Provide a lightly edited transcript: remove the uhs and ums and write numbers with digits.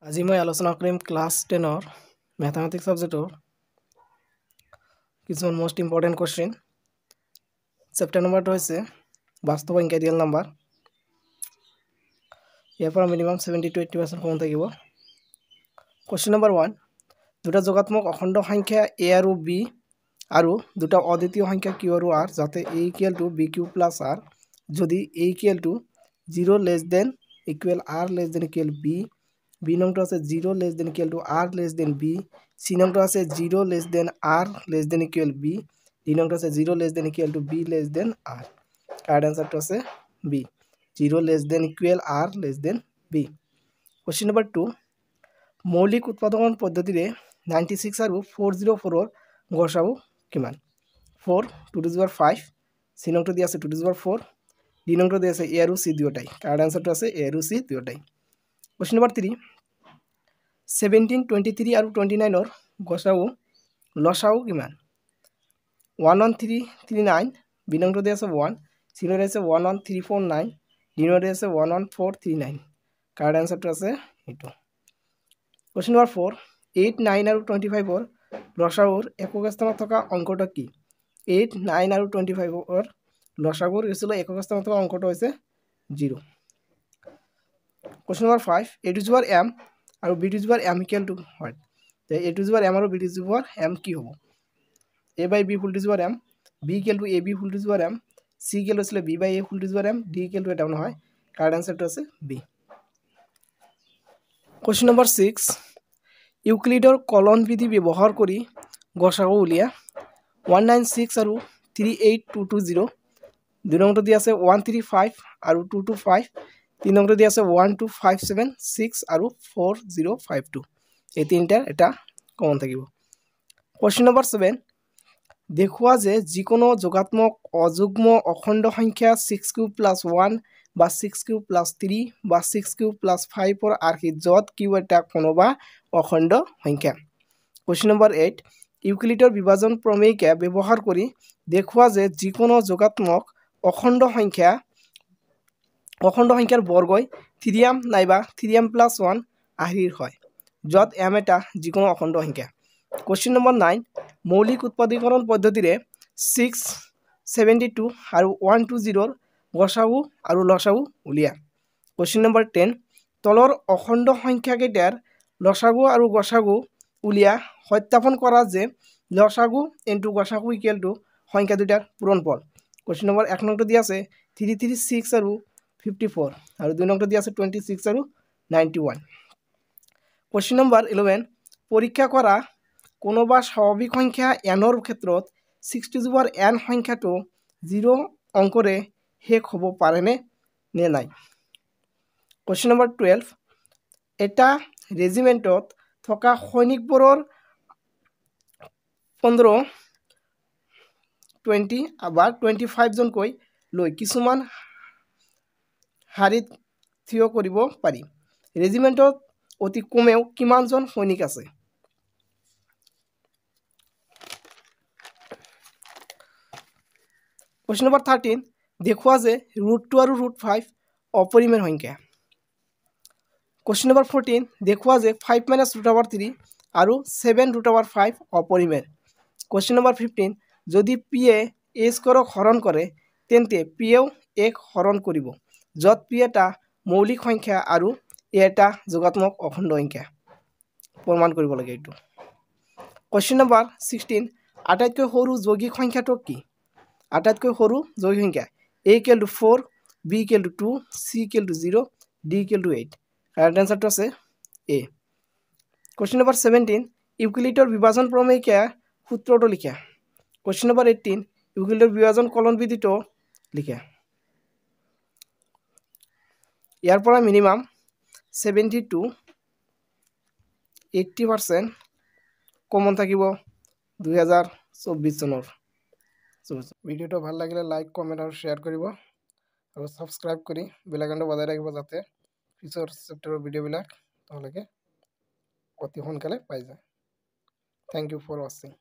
আজি মই আলোচনা কৰিম ক্লাছ 10 ম্যাথমেটিক্স সাবজেক্টৰ কিছুমান মোস্ট ইম্পৰ্টেণ্ট কোৱেশ্চন। চেপ্টাৰ নম্বৰটো হৈছে বাস্তৱ সংখ্যা ৰিয়েল নাম্বাৰ। ইয়াৰ পৰা মিনিমাম 70 to 80% কমন থাকিব। কোৱেশ্চন নম্বৰ 1, দুটা যোগাত্মক অখণ্ড সংখ্যা a আৰু b আৰু দুটা অদ্বিতীয় সংখ্যা q আৰু r যাতে a = bq + r যদি a = 0 less than equal r less than equal b, b নংটো আছে 0 less than equal to r less than b, c নংটো আছে 0 less than r less than equal b, d নংটো আছে 0 less than equal to b less than r। Correct আনসারটো আছে b, 0 less than equal r less than b। Question number 2, মৌলিক উৎপাদন পদ্ধতিৰে 96 আৰু 404 ৰ গসাউ কিমান? 4 2 to the power 5, c নংটো দিয়া আছে 2 to the power 4, d নংটো দিয়া আছে a আৰু c দুয়োটাই। কাৰেক্ট আনসাৰটো আছে a আৰু c দুয়োটাই। কোশ্চেন নম্বৰ 3, 17 23 আৰু 29 ৰ গসাউ লসাউ কিমান? 11339, b নংটো দিয়া আছে 1, c নংটো দিয়া আছে 11349, d নংটো দিয়া আছে 11439। কারেক্ট আনসারটো আছে এইটো। কোশ্চেন নম্বৰ 4, 8 9 আৰু 25 ৰ লসাউৰ একক স্থানত থকা অংকটো কি? 8 9 আৰু 25 ৰ লসাগুৰ হৈছিল একক স্থানত থকা অংকটো হৈছে 0। Question number 5, a to the power m আৰু b to the power m equal to what? তে a to the power m আৰু b to the power m কি হ'ব? a by b whole to the power m, b equal to ab whole to the power m, c equal to b by a whole to the power m, d equal to এটা নহয়। Correct আনসারটো আছে b। Question number 6, ইউক্লিডৰ কলন বিধি ব্যৱহাৰ কৰি গসাউ উলিয়া। 196 আৰু 38220, দুই নংটো দিয়া আছে 135 আৰু 225, তিন নংটো দিয়া আছে 12576 আৰু 4052। এই তিনটাৰ এটা কমন থাকিব। কোশ্চেন নম্বৰ 7, দেখুৱা যে যিকোনো যোগাত্মক অযুগ্ম অখণ্ড সংখ্যা 6q + 1 বা 6q + 3 বা 6q + 5 ৰ আৰ্হিত য'ত q এটা কোনোবা অখণ্ড সংখ্যা। কোশ্চেন নম্বৰ 8, ইউক্লিডৰ বিভাজন প্ৰমেয়িকা ব্যৱহাৰ কৰি দেখুৱা যে যিকোনো যোগাত্মক অখণ্ড সংখ্যাৰ বৰ্গই 3m নাইবা 3m + 1 আৰ্হিৰ হয় য'ত m এটা যিকোনো অখণ্ড সংখ্যা। কোশ্চেন নম্বৰ 9, মৌলিক উৎপাদীকৰণ পদ্ধতিৰে 6 72 আৰু 120 ৰ গসাউ আৰু লসাউ উলিয়া। কোশ্চেন নম্বৰ 10, তলৰ অখণ্ড সংখ্যাকেইটাৰ লসাগু আৰু গসাগু উলিয়া সত্যাপন কৰা যে লসাগু ইনটু গসাগু ইকুৱেল টু সংখ্যা দুটাৰ পূৰণফল। কোশ্চেন নম্বৰ 1 নংটো দিয়া আছে 336 আৰু 54 আৰু 2 নংটো দিয়া আছে 26 আৰু 91। কোশ্চেন নম্বৰ 11, পৰীক্ষা কৰা কোনোবা স্বাভাৱিক সংখ্যা n ৰ ক্ষেত্ৰত 6 to the power n সংখ্যাটো 0 অংকৰে শেষ হ'ব পাৰেনে নে নাই? কোশ্চেন নম্বৰ 12, এটা ৰেজিমেণ্টত থকা সৈনিকবোৰৰ 15 20 বা 25 জনকৈ লৈ কিছুমান শাৰীত থিয় কৰিব পাৰি। ৰেজিমেণ্টত অতি কমেও কিমানজন সৈনিক আছে? কোশ্চেন নম্বৰ 13, দেখুৱা যে √2 আৰু √5 অপৰিমেয় সংখ্যা। কোশ্চেন নম্বৰ 14, দেখুৱা যে 5 - √3 আৰু 7 √5 অপৰিমেয়। কোশ্চেন নম্বৰ 15, যদি p এ a স্কোৱাৰক হৰণ কৰে তেন্তে p এও a ক হৰণ কৰিব য'ত p এটা মৌলিক সংখ্যা আৰু a এটা যোগাত্মক অখণ্ড সংখ্যা। প্ৰমাণ কৰিব লাগে এইটো। কোশ্চেন নম্বৰ 16, আটাইতকৈ সৰু যৌগিক সংখ্যাটো কি? আটাইতকৈ সৰু যৌগিক সংখ্যা a = 4, b = 2, c = 0, d = 8। Correct আনসারটো আছে a। কোশ্চেন নম্বৰ 17, ইউক্লিডৰ বিভাজন প্ৰমেয়িকা সূত্ৰটো লিখা। কোশ্চেন নম্বৰ 18, ইউক্লিডৰ বিভাজন কলন বিধিটো লিখা। ইয়াৰ পৰা মিনিমাম 70 to 80% কমন থাকিব 2024 চনৰ। ভিডিওটো ভাল লাগিলে লাইক কমেণ্ট আৰু শ্বেয়াৰ কৰিব আৰু ছাবস্ক্ৰাইব কৰি বেল আইকনটো বজাই ৰাখিব যাতে পিছৰ চেপ্টাৰৰ ভিডিঅ'বিলাক তোমালোকে অতি সোনকালে পাই যায়। থেংক ইউ ফৰ ৱাচিং।